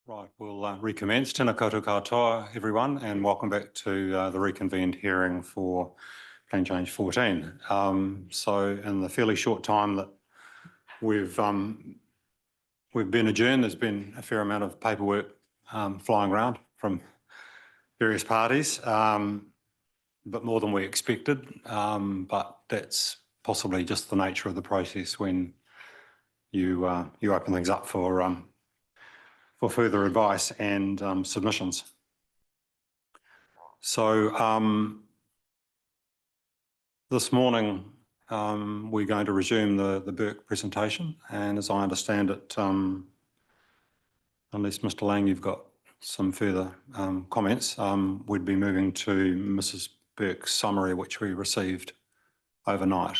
Right, we'll recommence. Tēnā koutou katoa, everyone, and welcome back to the reconvened hearing for Plan Change 14. So in the fairly short time that we've been adjourned, there's been a fair amount of paperwork flying around from various parties, but more than we expected. But that's possibly just the nature of the process when you open things up for further advice and submissions. So this morning we're going to resume the Burke presentation, and as I understand it, unless Mr. Lang, you've got some further comments, we'd be moving to Mrs. Burke's summary, which we received overnight.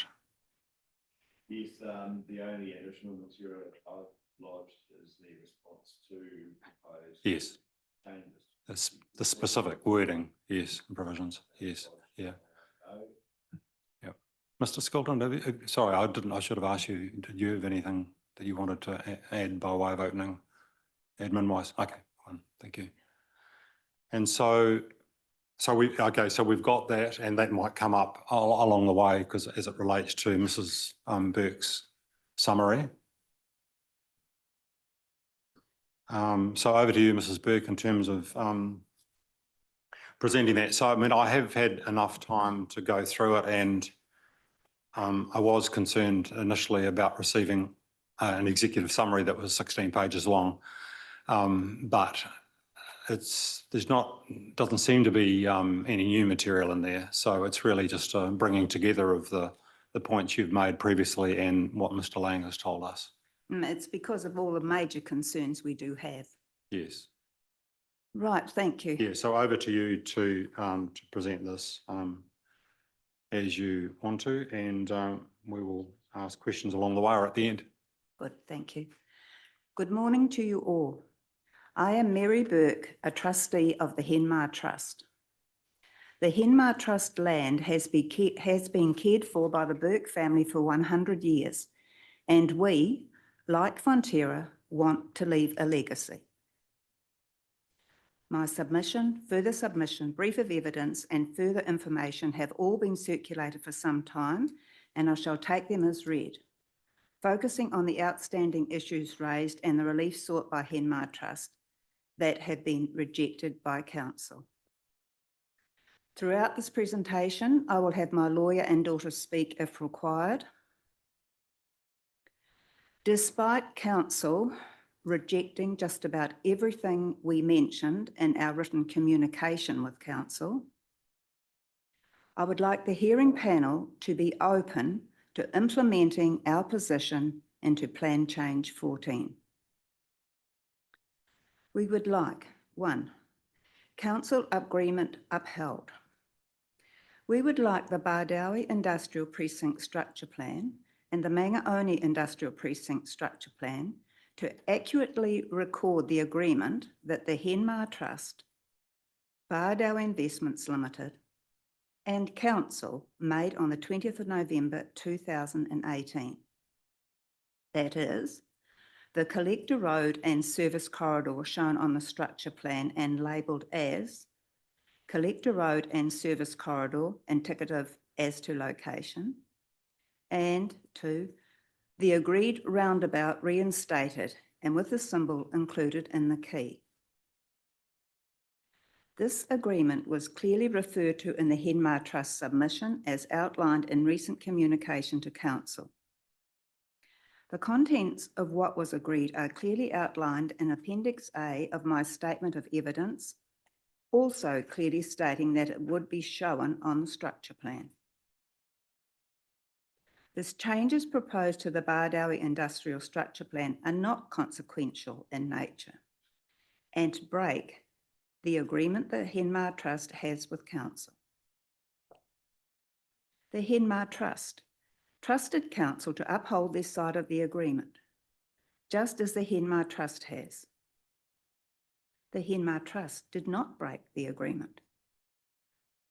Yes, the only additional material I've lodged is the response to proposed Yes. changes. The specific wording, yes, and provisions, yes, yeah. Yep. Mr. Skelton, sorry, I should have asked you, did you have anything that you wanted to add by way of opening admin-wise? Okay, fine, thank you. And so we've got that, and that might come up along the way because as it relates to Mrs. Burke's summary. So over to you, Mrs. Burke, in terms of presenting that. So, I mean, I have had enough time to go through it, and I was concerned initially about receiving an executive summary that was 16 pages long, but doesn't seem to be any new material in there. So it's really just a bringing together of the points you've made previously and what Mr. Lang has told us. It's because of all the major concerns we do have. Yes. Right, thank you. Yeah, so over to you to present this as you want to, and we will ask questions along the way or at the end. Good, thank you. Good morning to you all. I am Mary Burke, a trustee of the Henar Trust. The Henar Trust land has been cared for by the Burke family for 100 years, and we, like Fonterra, want to leave a legacy. My submission, further submission, brief of evidence and further information have all been circulated for some time, and I shall take them as read, focusing on the outstanding issues raised and the relief sought by Henar Trust that have been rejected by Council. Throughout this presentation, I will have my lawyer and daughter speak if required. Despite Council rejecting just about everything we mentioned in our written communication with Council, I would like the hearing panel to be open to implementing our position into Plan Change 14. We would like, 1, Council agreement upheld. We would like the Bardawi Industrial Precinct Structure Plan and the Mangaoni Industrial Precinct Structure Plan to accurately record the agreement that the Henar Trust, Bardawi Investments Limited, and Council made on the 20th of November 2018. That is, the collector road and service corridor shown on the structure plan and labelled as collector road and service corridor indicative as to location, and 2, the agreed roundabout reinstated and with the symbol included in the key. This agreement was clearly referred to in the Henar Trust submission as outlined in recent communication to Council. The contents of what was agreed are clearly outlined in Appendix A of my statement of evidence, also clearly stating that it would be shown on the structure plan. The changes proposed to the Bardawi Industrial Structure Plan are not consequential in nature and break the agreement the Henar Trust has with Council. The Henar Trust trusted Council to uphold their side of the agreement, just as the Henar Trust has. The Henar Trust did not break the agreement.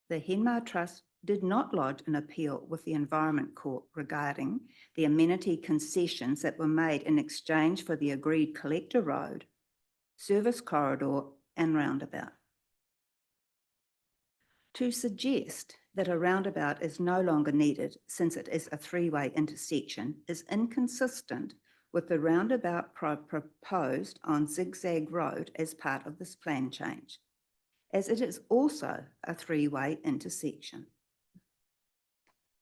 The Henar Trust did not lodge an appeal with the Environment Court regarding the amenity concessions that were made in exchange for the agreed collector road, service corridor and roundabout. To suggest that a roundabout is no longer needed since it is a three-way intersection is inconsistent with the roundabout proposed on Zigzag Road as part of this plan change, as it is also a three-way intersection.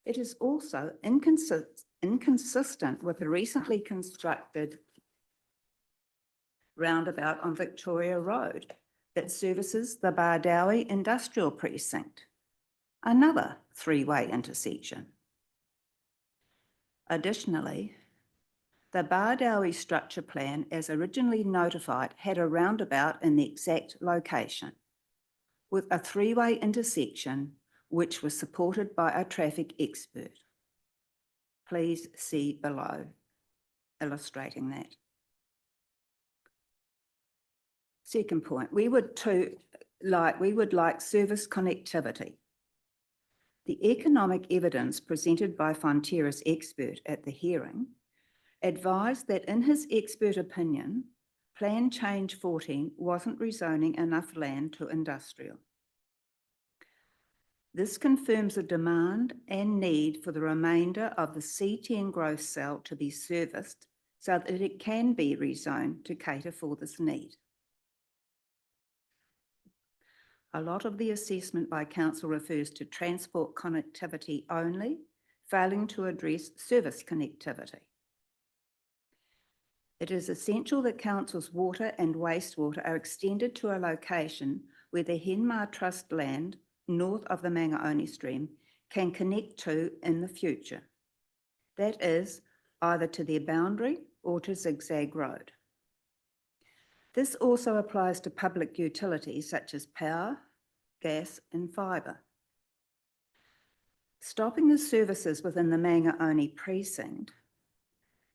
It is also inconsistent with the recently constructed roundabout on Victoria Road that services the Bardowie Industrial Precinct, another three-way intersection. Additionally, the Bardowie structure plan, as originally notified, had a roundabout in the exact location, with a three-way intersection which was supported by a traffic expert. Please see below, illustrating that. Second point, we would like service connectivity. The economic evidence presented by Fonterra's expert at the hearing advised that in his expert opinion, Plan Change 14 wasn't rezoning enough land to industrial. This confirms a demand and need for the remainder of the C10 growth cell to be serviced so that it can be rezoned to cater for this need. A lot of the assessment by council refers to transport connectivity only, failing to address service connectivity. It is essential that council's water and wastewater are extended to a location where the Henar Trust land north of the Mangaoni stream can connect to in the future. That is, either to their boundary or to Zigzag Road. This also applies to public utilities such as power, gas and fibre. Stopping the services within the Mangaoni precinct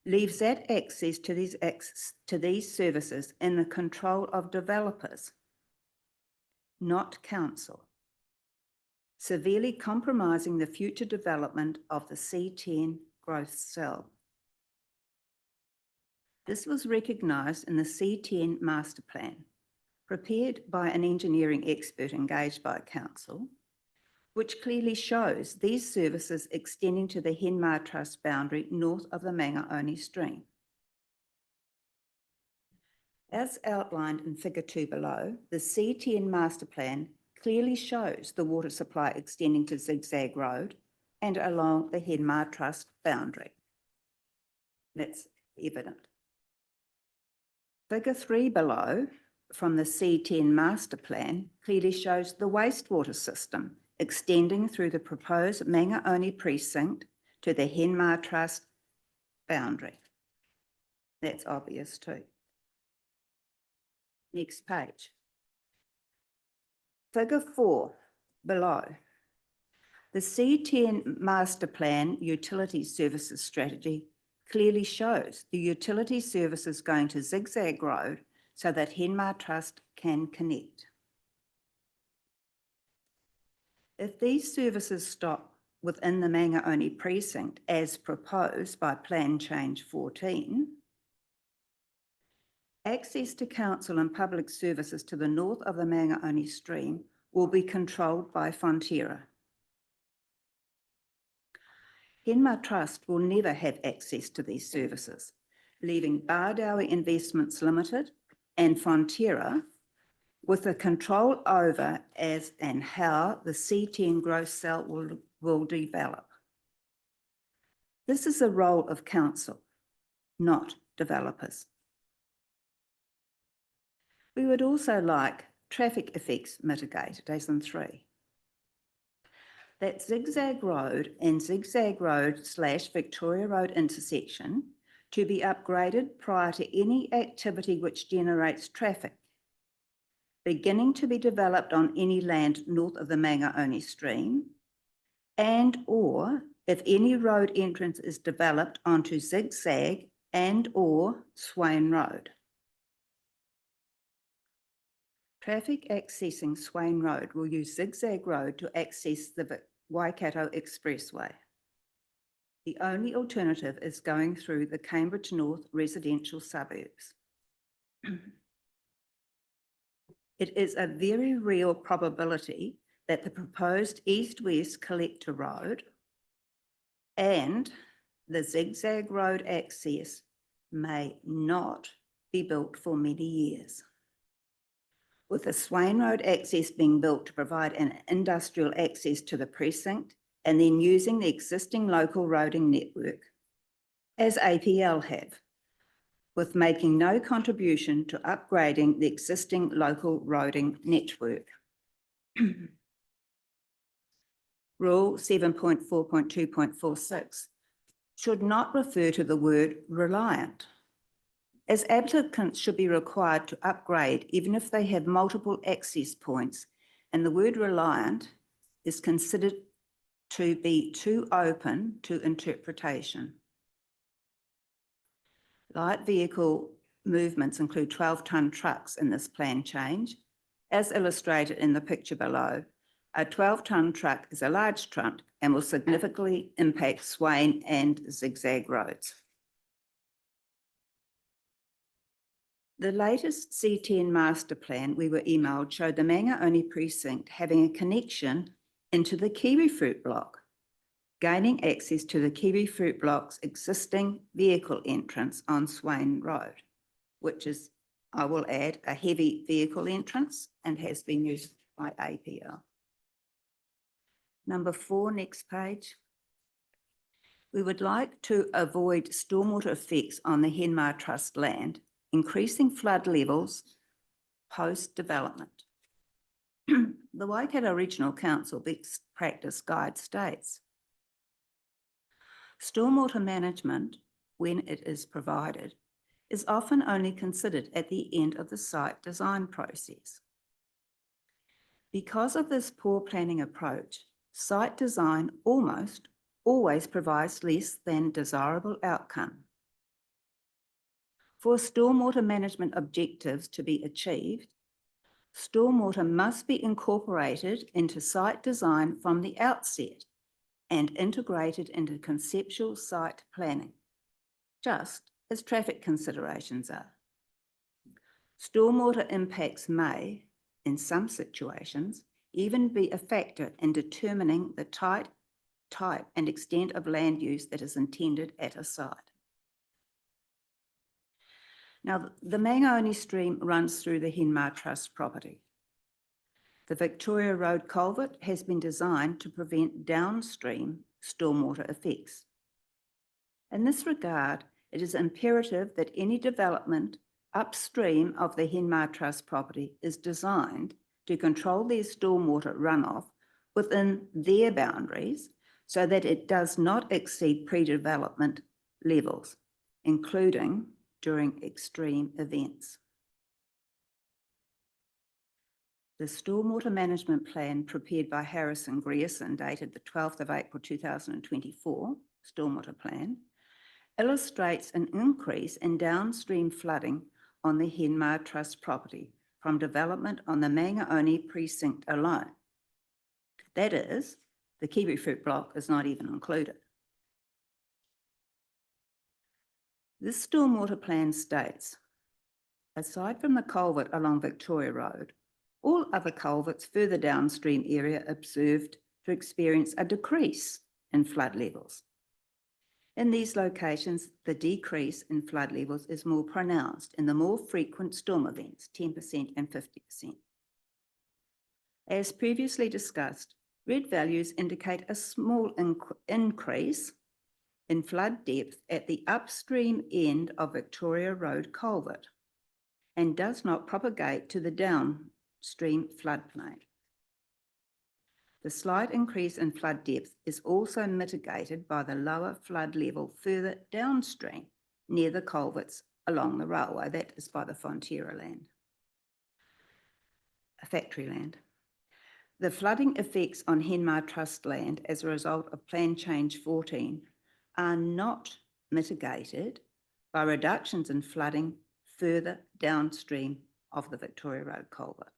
leaves that access to these services in the control of developers, not council, severely compromising the future development of the C10 growth cell. This was recognised in the C10 master plan, prepared by an engineering expert engaged by council, which clearly shows these services extending to the Henar Trust boundary north of the Mangaoni stream. As outlined in figure 2 below, the C10 master plan clearly shows the water supply extending to Zigzag Road and along the Henar Trust boundary. That's evident. Figure 3 below from the C10 master plan clearly shows the wastewater system extending through the proposed Mangaoni precinct to the Henar Trust boundary. That's obvious too. Next page. Figure 4 below. The C10 master plan utility services strategy clearly shows the utility services going to Zigzag Road so that Henar Trust can connect. If these services stop within the Mangaoni precinct as proposed by Plan Change 14, access to council and public services to the north of the Mangaoni stream will be controlled by Fonterra. Henar Trust will never have access to these services, leaving Bardowie Investments Limited and Fonterra with the control over as and how the C10 growth cell will develop. This is the role of council, not developers. We would also like traffic effects mitigated, as in 3. That Zigzag Road and Zigzag Road / Victoria Road intersection to be upgraded prior to any activity which generates traffic, beginning to be developed on any land north of the Mangaoni stream, and or if any road entrance is developed onto Zigzag and or Swain Road. Traffic accessing Swain Road will use Zigzag Road to access the Waikato Expressway. The only alternative is going through the Cambridge North residential suburbs. It is a very real probability that the proposed east-west collector road and the zigzag road access may not be built for many years. With the Swain Road access being built to provide an industrial access to the precinct and then using the existing local roading network, as APL have, with making no contribution to upgrading the existing local roading network. Rule 7.4.2.46 should not refer to the word reliant, as applicants should be required to upgrade even if they have multiple access points, and the word reliant is considered to be too open to interpretation. Light vehicle movements include 12-tonne trucks in this plan change. As illustrated in the picture below, a 12-tonne truck is a large truck and will significantly impact Swain and zigzag roads. The latest C10 master plan we were emailed showed the Manga-Oni precinct having a connection into the kiwi fruit block, gaining access to the kiwi fruit block's existing vehicle entrance on Swain Road, which is, I will add, a heavy vehicle entrance and has been used by APL. Number 4, next page. We would like to avoid stormwater effects on the Henar Trust land, increasing flood levels post-development. The Waikato Regional Council Best Practice Guide states, stormwater management, when it is provided, is often only considered at the end of the site design process. Because of this poor planning approach, site design almost always provides less than desirable outcome. For stormwater management objectives to be achieved, stormwater must be incorporated into site design from the outset and integrated into conceptual site planning, just as traffic considerations are. Stormwater impacts may, in some situations, even be a factor in determining the type and extent of land use that is intended at a site. Now, the Manga-Oni stream runs through the Henar Trust property. The Victoria Road culvert has been designed to prevent downstream stormwater effects. In this regard, it is imperative that any development upstream of the Henar Trust property is designed to control their stormwater runoff within their boundaries so that it does not exceed pre-development levels, including during extreme events. The Stormwater Management Plan prepared by Harris and Grierson, dated the 12th of April 2024, Stormwater Plan, illustrates an increase in downstream flooding on the Henar Trust property from development on the Manga-Oni precinct alone. That is, the kiwi fruit block is not even included. This stormwater plan states, aside from the culvert along Victoria Road, all other culverts further downstream area observed to experience a decrease in flood levels. In these locations, the decrease in flood levels is more pronounced in the more frequent storm events, 10% and 50%. As previously discussed, red values indicate a small increase in flood depth at the upstream end of Victoria Road culvert and does not propagate to the downstream floodplain. The slight increase in flood depth is also mitigated by the lower flood level further downstream near the culverts along the railway, that is by the Fonterra land, factory land. The flooding effects on Henar Trust land as a result of Plan Change 14 are not mitigated by reductions in flooding further downstream of the Victoria Road culvert.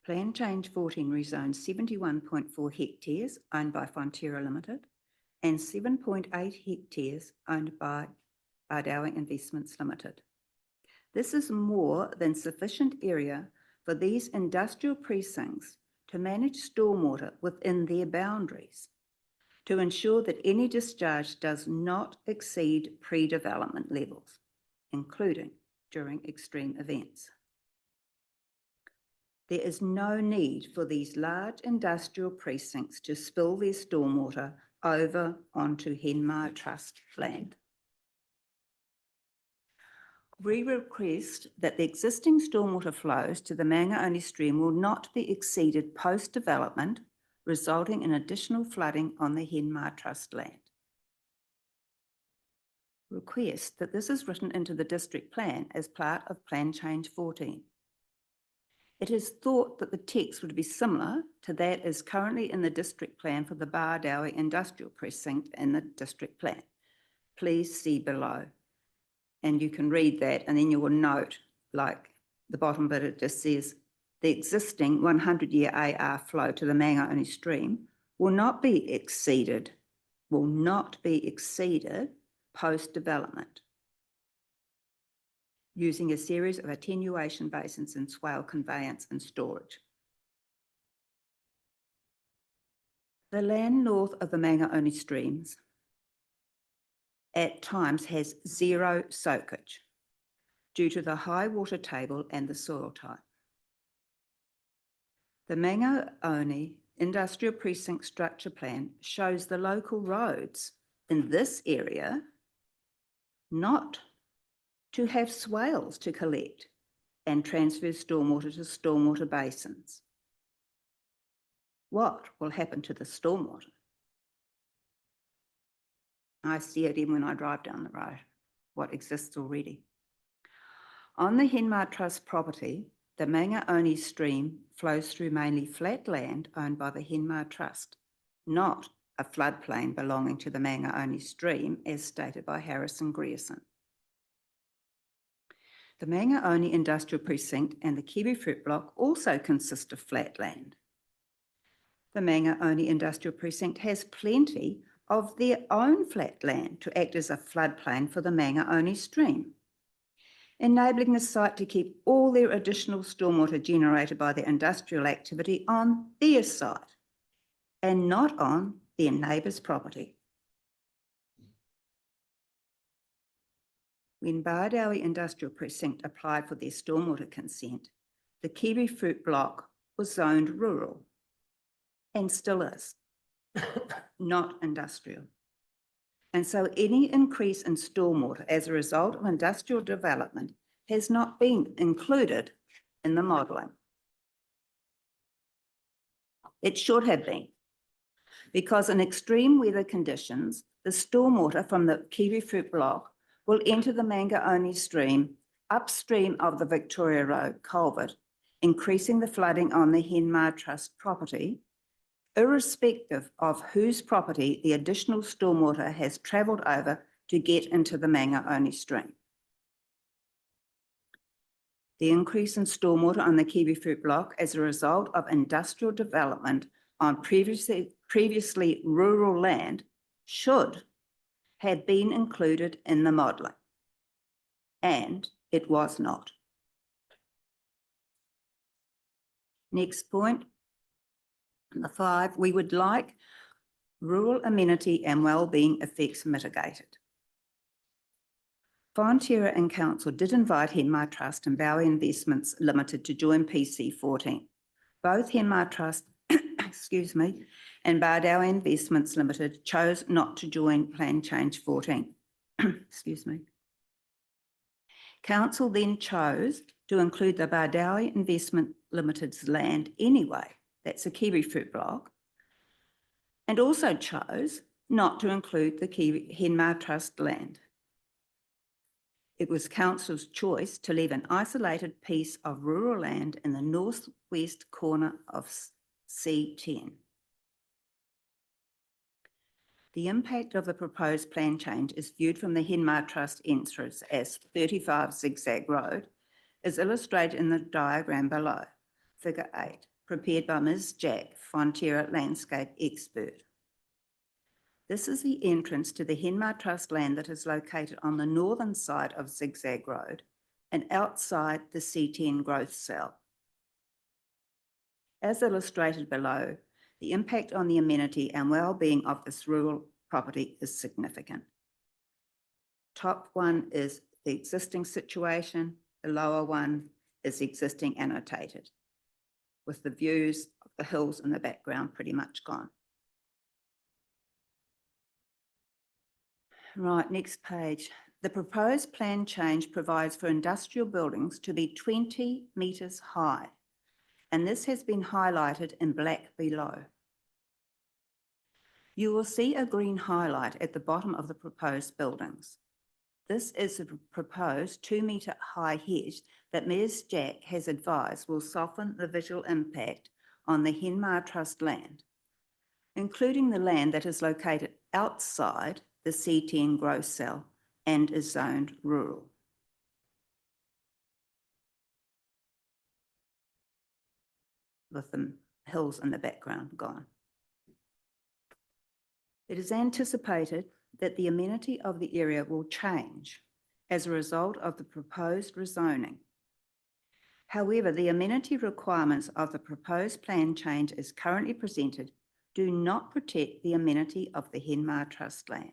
Plan Change 14 rezones 71.4 hectares owned by Fonterra Limited and 7.8 hectares owned by Bardowing Investments Limited. This is more than sufficient area for these industrial precincts to manage stormwater within their boundaries, to ensure that any discharge does not exceed pre-development levels, including during extreme events. There is no need for these large industrial precincts to spill their stormwater over onto Henar Trust land. We request that the existing stormwater flows to the Mangaoni stream will not be exceeded post-development, resulting in additional flooding on the Henar Trust land. Request that this is written into the district plan as part of Plan Change 14. It is thought that the text would be similar to that as currently in the district plan for the Bardowie Industrial Precinct in the district plan. Please see below. And you can read that, and then you will note, like the bottom bit, it just says, the existing 100-year AR flow to the Mangaoni stream will not be exceeded post-development, using a series of attenuation basins and swale conveyance and storage. The land north of the Mangaoni streams at times has zero soakage due to the high water table and the soil type. The Mangaoni Industrial Precinct Structure Plan shows the local roads in this area not to have swales to collect and transfer stormwater to stormwater basins. What will happen to the stormwater? I see it even when I drive down the road, what exists already. On the Henar Trust property, the Mangaoni stream flows through mainly flat land owned by the Henar Trust, not a floodplain belonging to the Mangaoni stream as stated by Harrison Grierson. The Mangaoni Industrial Precinct and the Kiwi Fruit Block also consist of flat land. The Mangaoni Industrial Precinct has plenty of their own flat land to act as a floodplain for the Mangaoni stream, enabling the site to keep all their additional stormwater generated by their industrial activity on their site and not on their neighbour's property. When Bardowie Industrial Precinct applied for their stormwater consent, the Kiwi Fruit Block was zoned rural and still is, not industrial. And so any increase in stormwater as a result of industrial development has not been included in the modelling. It should have been, because in extreme weather conditions, the stormwater from the Kiwi Fruit Block will enter the Mangaoni stream upstream of the Victoria Road culvert, increasing the flooding on the Henar Trust property, irrespective of whose property the additional stormwater has travelled over to get into the Mangaoni stream. The increase in stormwater on the Kiwi Fruit Block as a result of industrial development on previously rural land should have been included in the modelling, and it was not. Next point, number 5, we would like rural amenity and wellbeing effects mitigated. Fonterra and Council did invite Henar Trust and Bowie Investments Limited to join PC 14. Both Henar Trust and Bardowie Investments Limited chose not to join Plan Change 14. Council then chose to include the Bardowie Investment Limited's land anyway, that's a Kiwi Fruit Block, and also chose not to include the Henar Trust land. It was Council's choice to leave an isolated piece of rural land in the northwest corner of C10. The impact of the proposed plan change is viewed from the Henar Trust entrance as 35 Zigzag Road, as illustrated in the diagram below, figure 8, prepared by Ms. Jack, Fonterra landscape expert. This is the entrance to the Henar Trust land that is located on the northern side of Zigzag Road, and outside the C10 growth cell. As illustrated below, the impact on the amenity and well-being of this rural property is significant. Top one is the existing situation, the lower one is existing annotated, with the views of the hills in the background pretty much gone. Right, next page. The proposed plan change provides for industrial buildings to be 20 metres high, and this has been highlighted in black below. You will see a green highlight at the bottom of the proposed buildings. This is a proposed 2-metre high hedge that Ms. Jack has advised will soften the visual impact on the Henar Trust land, including the land that is located outside the C10 growth cell and is zoned rural. With the hills in the background gone. It is anticipated that the amenity of the area will change as a result of the proposed rezoning. However, the amenity requirements of the proposed plan change as currently presented do not protect the amenity of the Henar Trust land.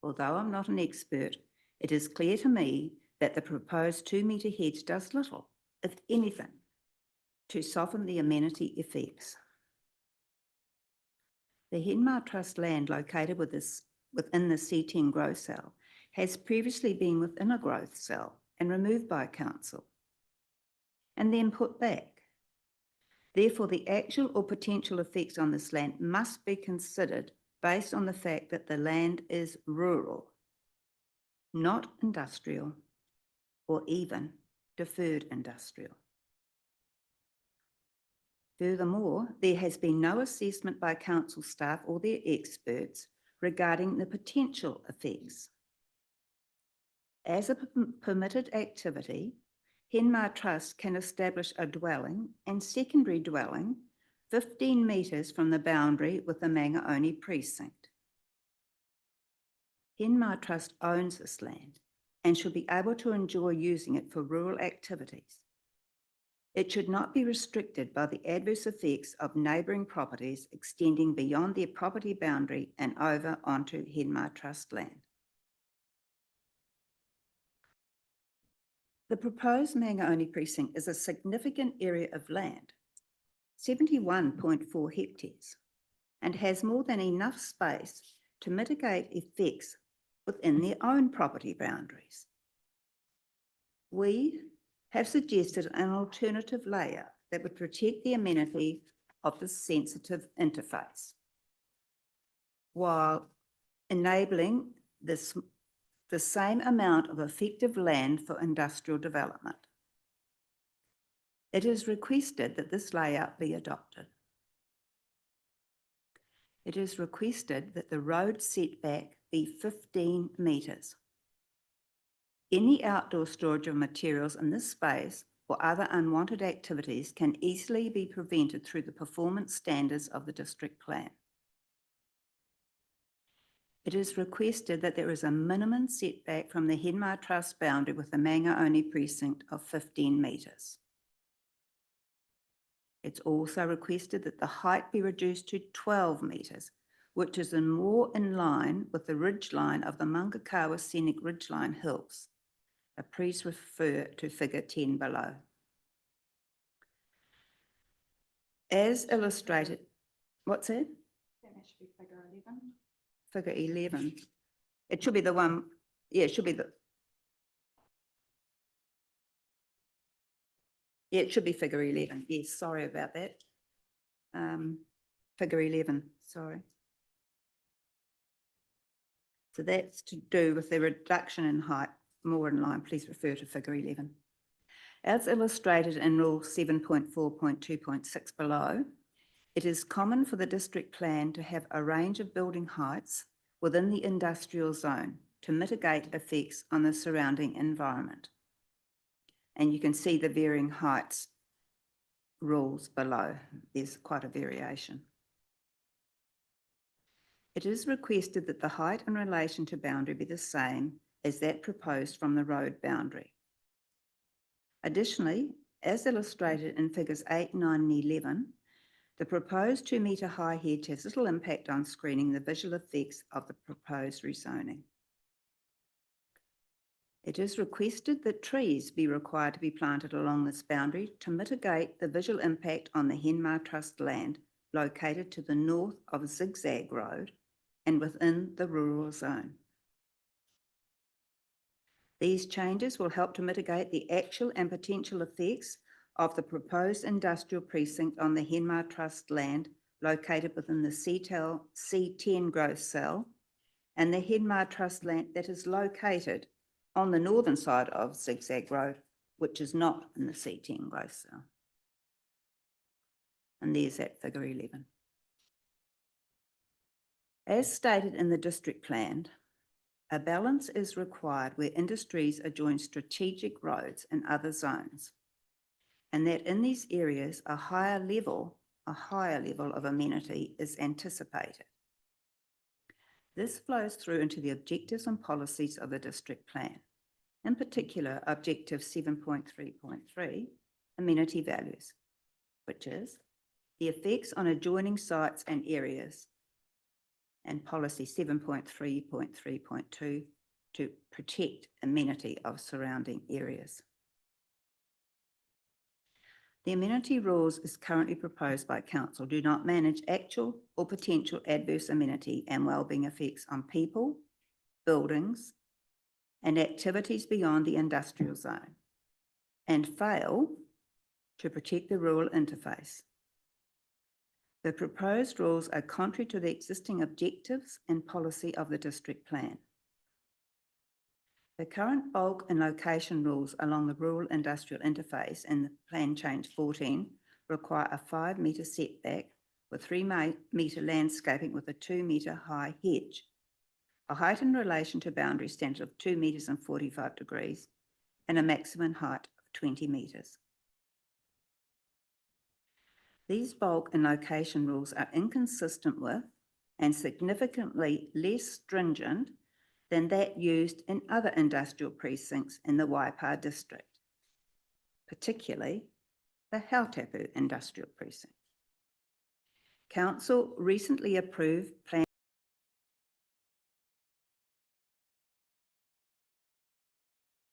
Although I'm not an expert, it is clear to me that the proposed 2-metre hedge does little, if anything, to soften the amenity effects. The Henar Trust land located within the C10 growth cell has previously been within a growth cell and removed by council and then put back. Therefore, the actual or potential effects on this land must be considered based on the fact that the land is rural, not industrial or even deferred industrial. Furthermore, there has been no assessment by council staff or their experts regarding the potential effects. As a permitted activity, Henar Trust can establish a dwelling and secondary dwelling 15 metres from the boundary with the Amenity precinct. Henar Trust owns this land and should be able to enjoy using it for rural activities. It should not be restricted by the adverse effects of neighbouring properties extending beyond their property boundary and over onto Henar Trust land. The proposed Amenity precinct is a significant area of land, 71.4 hectares, and has more than enough space to mitigate effects within their own property boundaries. We have suggested an alternative layout that would protect the amenity of this sensitive interface, while enabling the same amount of effective land for industrial development. It is requested that this layout be adopted. It is requested that the road setback be 15 metres. Any outdoor storage of materials in this space or other unwanted activities can easily be prevented through the performance standards of the district plan. It is requested that there is a minimum setback from the Henar Trust boundary with the Amenity precinct of 15 metres. It's also requested that the height be reduced to 12 metres, which is more in line with the ridgeline of the Mangakawa Scenic Ridgeline Hills. Please refer to figure 10 below. As illustrated, what's that? That should be figure 11. Figure 11. It should be the one, yeah, it should be the, yeah, it should be figure 11. Yes, sorry about that. Figure 11, sorry. So that's to do with the reduction in height, more in line. Please refer to figure 11. As illustrated in Rule 7.4.2.6 below, it is common for the district plan to have a range of building heights within the industrial zone to mitigate effects on the surrounding environment. And you can see the varying heights rules below. There's quite a variation. It is requested that the height in relation to boundary be the same as that proposed from the road boundary. Additionally, as illustrated in figures 8, 9 and 11, the proposed 2-metre high hedge has little impact on screening the visual effects of the proposed rezoning. It is requested that trees be required to be planted along this boundary to mitigate the visual impact on the Henar Trust land located to the north of Zigzag Road and within the rural zone. These changes will help to mitigate the actual and potential effects of the proposed industrial precinct on the Henar Trust land located within the C10 growth cell and the Henar Trust land that is located on the northern side of Zigzag Road, which is not in the C10 growth cell. And there's that figure 11. As stated in the district plan, a balance is required where industries adjoin strategic roads and other zones, and that in these areas a higher level of amenity is anticipated. This flows through into the objectives and policies of the district plan, in particular objective 7.3.3, amenity values, which is the effects on adjoining sites and areas, and policy 7.3.3.2 to protect amenity of surrounding areas. The amenity rules as currently proposed by Council do not manage actual or potential adverse amenity and wellbeing effects on people, buildings, and activities beyond the industrial zone, and fail to protect the rural interface. The proposed rules are contrary to the existing objectives and policy of the district plan. The current bulk and location rules along the rural industrial interface in the Plan Change 14 require a 5-metre setback with 3-metre landscaping with a 2-metre high hedge, a height in relation to boundary standard of 2 metres and 45 degrees, and a maximum height of 20 metres. These bulk and location rules are inconsistent with and significantly less stringent than that used in other industrial precincts in the Waipa district, particularly the Hautapu industrial precinct. Council recently approved Plan